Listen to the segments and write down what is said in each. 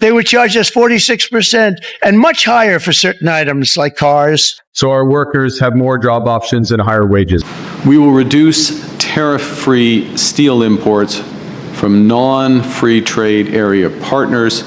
they would charge us 46% and much higher for certain items like cars. So our workers have more job options and higher wages. We will reduce tariff-free steel imports from non-free trade area partners.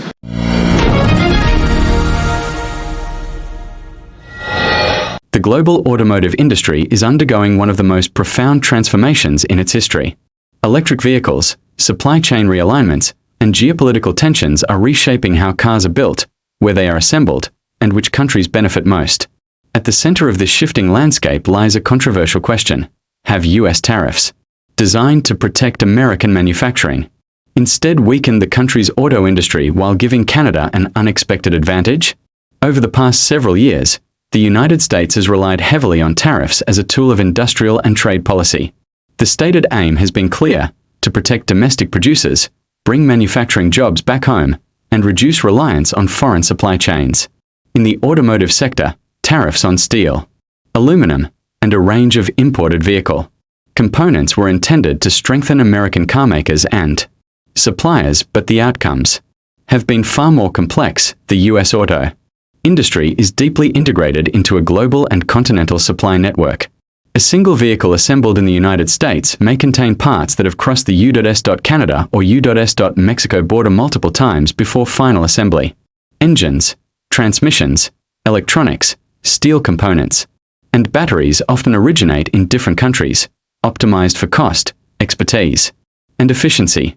The global automotive industry is undergoing one of the most profound transformations in its history. Electric vehicles, supply chain realignments, and geopolitical tensions are reshaping how cars are built, where they are assembled, and which countries benefit most. At the center of this shifting landscape lies a controversial question: have U.S. tariffs, designed to protect American manufacturing, instead weaken the country's auto industry while giving Canada an unexpected advantage? Over the past several years, the United States has relied heavily on tariffs as a tool of industrial and trade policy. The stated aim has been clear: to protect domestic producers, bring manufacturing jobs back home, and reduce reliance on foreign supply chains. In the automotive sector, tariffs on steel, aluminum, and a range of imported vehicle components were intended to strengthen American carmakers and suppliers, but the outcomes have been far more complex. The U.S. auto industry is deeply integrated into a global and continental supply network. A single vehicle assembled in the United States may contain parts that have crossed the U.S. Canada or U.S. Mexico border multiple times before final assembly. Engines, transmissions, electronics, steel components, and batteries often originate in different countries, optimized for cost, expertise, and efficiency.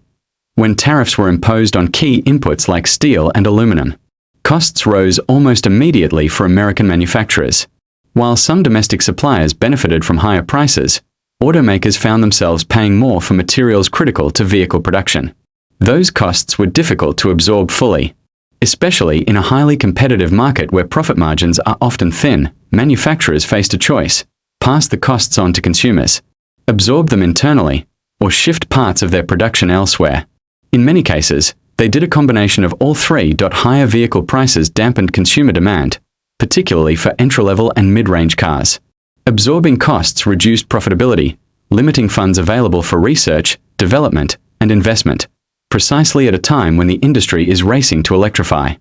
When tariffs were imposed on key inputs like steel and aluminum, costs rose almost immediately for American manufacturers. While some domestic suppliers benefited from higher prices, automakers found themselves paying more for materials critical to vehicle production. Those costs were difficult to absorb fully. Especially in a highly competitive market where profit margins are often thin, manufacturers faced a choice: pass the costs on to consumers, absorb them internally, or shift parts of their production elsewhere. In many cases, they did a combination of all three. Higher vehicle prices dampened consumer demand, particularly for entry-level and mid-range cars. Absorbing costs reduced profitability, limiting funds available for research, development, and investment, precisely at a time when the industry is racing to electrify.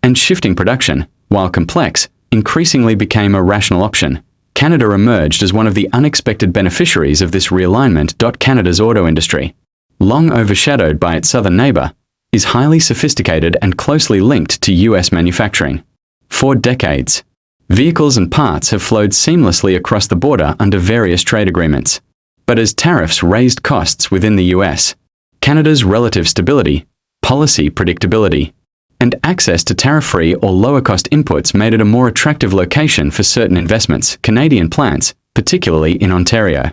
And shifting production, while complex, increasingly became a rational option. Canada emerged as one of the unexpected beneficiaries of this realignment. Canada's auto industry, long overshadowed by its southern neighbor, is highly sophisticated and closely linked to U.S. manufacturing. For decades, vehicles and parts have flowed seamlessly across the border under various trade agreements. But as tariffs raised costs within the U.S., Canada's relative stability, policy predictability, and access to tariff-free or lower-cost inputs made it a more attractive location for certain investments. Canadian plants, particularly in Ontario,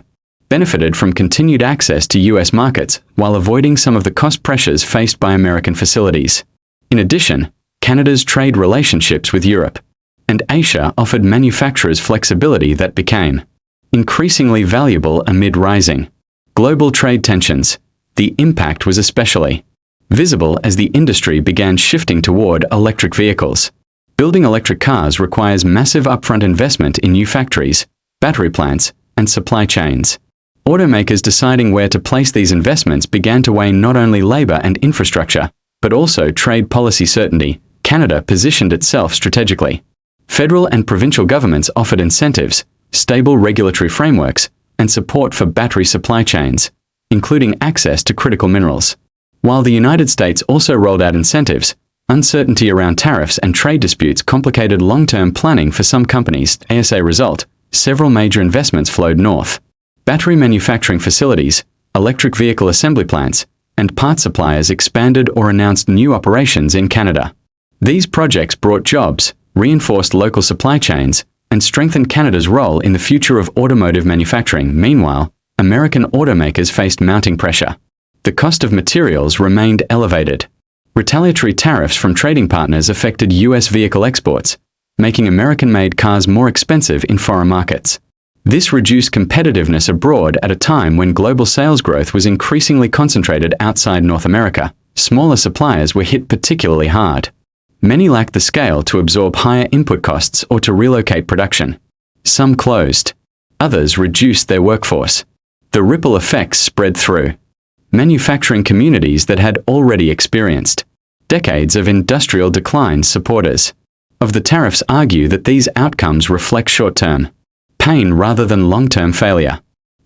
benefited from continued access to U.S. markets while avoiding some of the cost pressures faced by American facilities. In addition, Canada's trade relationships with Europe and Asia offered manufacturers flexibility that became increasingly valuable amid rising global trade tensions. The impact was especially visible as the industry began shifting toward electric vehicles. Building electric cars requires massive upfront investment in new factories, battery plants, and supply chains. Automakers deciding where to place these investments began to weigh not only labor and infrastructure, but also trade policy certainty. Canada positioned itself strategically. Federal and provincial governments offered incentives, stable regulatory frameworks, and support for battery supply chains, including access to critical minerals. While the United States also rolled out incentives, uncertainty around tariffs and trade disputes complicated long-term planning for some companies. As a result, several major investments flowed north. Battery manufacturing facilities, electric vehicle assembly plants, and part suppliers expanded or announced new operations in Canada. These projects brought jobs, reinforced local supply chains, and strengthened Canada's role in the future of automotive manufacturing. Meanwhile, American automakers faced mounting pressure. The cost of materials remained elevated. Retaliatory tariffs from trading partners affected U.S. vehicle exports, making American-made cars more expensive in foreign markets. This reduced competitiveness abroad at a time when global sales growth was increasingly concentrated outside North America. Smaller suppliers were hit particularly hard. Many lacked the scale to absorb higher input costs or to relocate production. Some closed. Others reduced their workforce. The ripple effects spread through manufacturing communities that had already experienced decades of industrial decline supporters of the tariffs argue that these outcomes reflect short-term pain rather than long-term failure.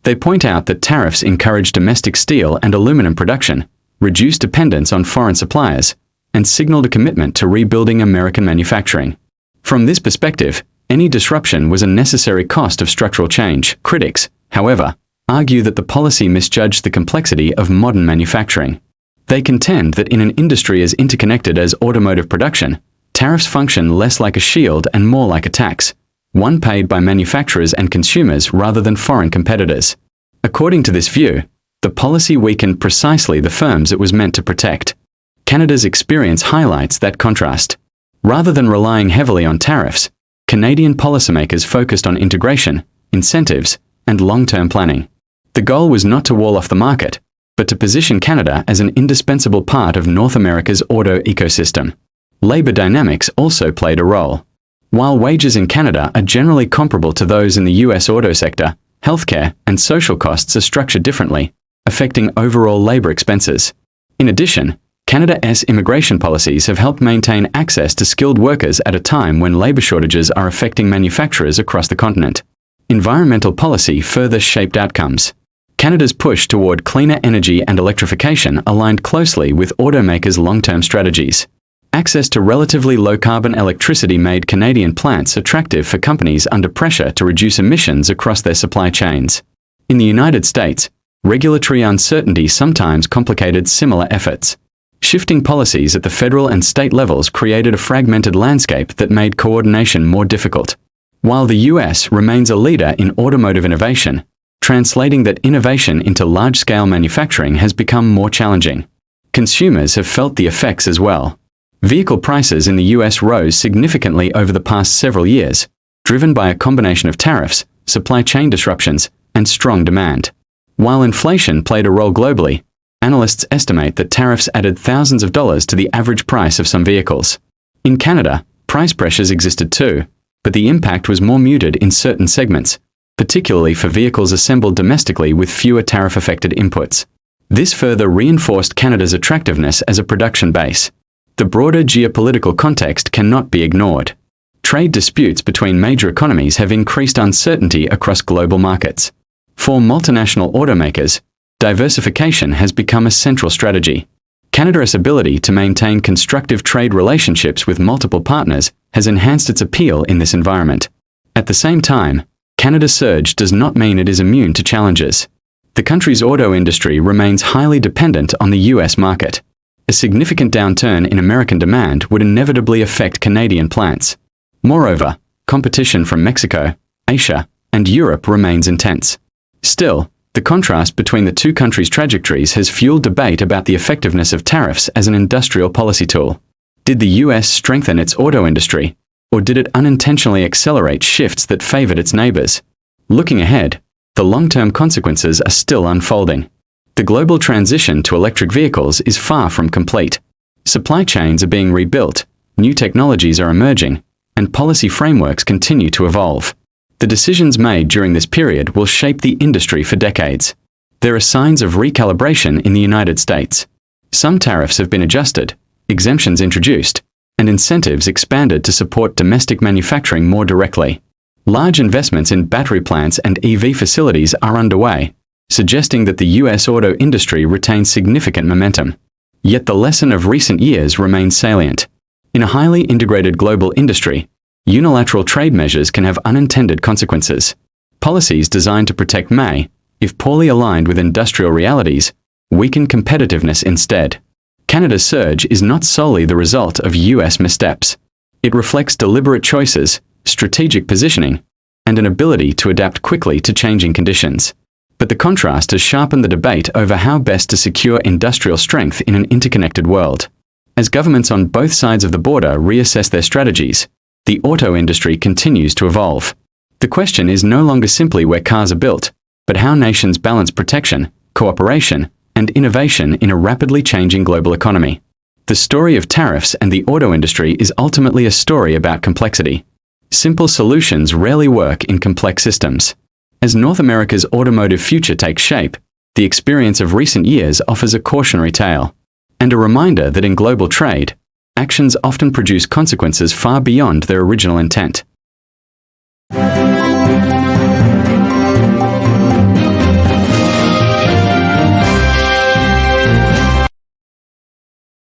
They point out that tariffs encourage domestic steel and aluminum production, reduce dependence on foreign suppliers, and signaled a commitment to rebuilding American manufacturing. From this perspective, any disruption was a necessary cost of structural change. Critics, however, argue that the policy misjudged the complexity of modern manufacturing. They contend that in an industry as interconnected as automotive production, tariffs function less like a shield and more like a tax, one paid by manufacturers and consumers rather than foreign competitors. According to this view, the policy weakened precisely the firms it was meant to protect. Canada's experience highlights that contrast. Rather than relying heavily on tariffs, Canadian policymakers focused on integration, incentives, and long-term planning. The goal was not to wall off the market, but to position Canada as an indispensable part of North America's auto ecosystem. Labor dynamics also played a role. While wages in Canada are generally comparable to those in the US auto sector, healthcare and social costs are structured differently, affecting overall labor expenses. In addition, Canada's immigration policies have helped maintain access to skilled workers at a time when labor shortages are affecting manufacturers across the continent. Environmental policy further shaped outcomes. Canada's push toward cleaner energy and electrification aligned closely with automakers' long-term strategies. Access to relatively low-carbon electricity made Canadian plants attractive for companies under pressure to reduce emissions across their supply chains. In the United States, regulatory uncertainty sometimes complicated similar efforts. Shifting policies at the federal and state levels created a fragmented landscape that made coordination more difficult. While the US remains a leader in automotive innovation, translating that innovation into large-scale manufacturing has become more challenging. Consumers have felt the effects as well. Vehicle prices in the US rose significantly over the past several years, driven by a combination of tariffs, supply chain disruptions, and strong demand. While inflation played a role globally, analysts estimate that tariffs added thousands of dollars to the average price of some vehicles. In Canada, price pressures existed too, but the impact was more muted in certain segments, particularly for vehicles assembled domestically with fewer tariff-affected inputs. This further reinforced Canada's attractiveness as a production base. The broader geopolitical context cannot be ignored. Trade disputes between major economies have increased uncertainty across global markets. For multinational automakers, diversification has become a central strategy. Canada's ability to maintain constructive trade relationships with multiple partners has enhanced its appeal in this environment. At the same time, Canada's surge does not mean it is immune to challenges. The country's auto industry remains highly dependent on the US market. A significant downturn in American demand would inevitably affect Canadian plants. Moreover, competition from Mexico, Asia, and Europe remains intense. Still, the contrast between the two countries' trajectories has fueled debate about the effectiveness of tariffs as an industrial policy tool. Did the US strengthen its auto industry, or did it unintentionally accelerate shifts that favored its neighbors? Looking ahead, the long-term consequences are still unfolding. The global transition to electric vehicles is far from complete. Supply chains are being rebuilt, new technologies are emerging, and policy frameworks continue to evolve. The decisions made during this period will shape the industry for decades. There are signs of recalibration in the United States. Some tariffs have been adjusted, exemptions introduced, and incentives expanded to support domestic manufacturing more directly. Large investments in battery plants and EV facilities are underway, suggesting that the US auto industry retains significant momentum. Yet the lesson of recent years remains salient. In a highly integrated global industry, unilateral trade measures can have unintended consequences. Policies designed to protect may, if poorly aligned with industrial realities, weaken competitiveness instead. Canada's surge is not solely the result of US missteps. It reflects deliberate choices, strategic positioning, and an ability to adapt quickly to changing conditions. But the contrast has sharpened the debate over how best to secure industrial strength in an interconnected world. As governments on both sides of the border reassess their strategies, the auto industry continues to evolve. The question is no longer simply where cars are built, but how nations balance protection, cooperation, and innovation in a rapidly changing global economy. The story of tariffs and the auto industry is ultimately a story about complexity. Simple solutions rarely work in complex systems. As North America's automotive future takes shape, the experience of recent years offers a cautionary tale. and a reminder that in global trade, actions often produce consequences far beyond their original intent.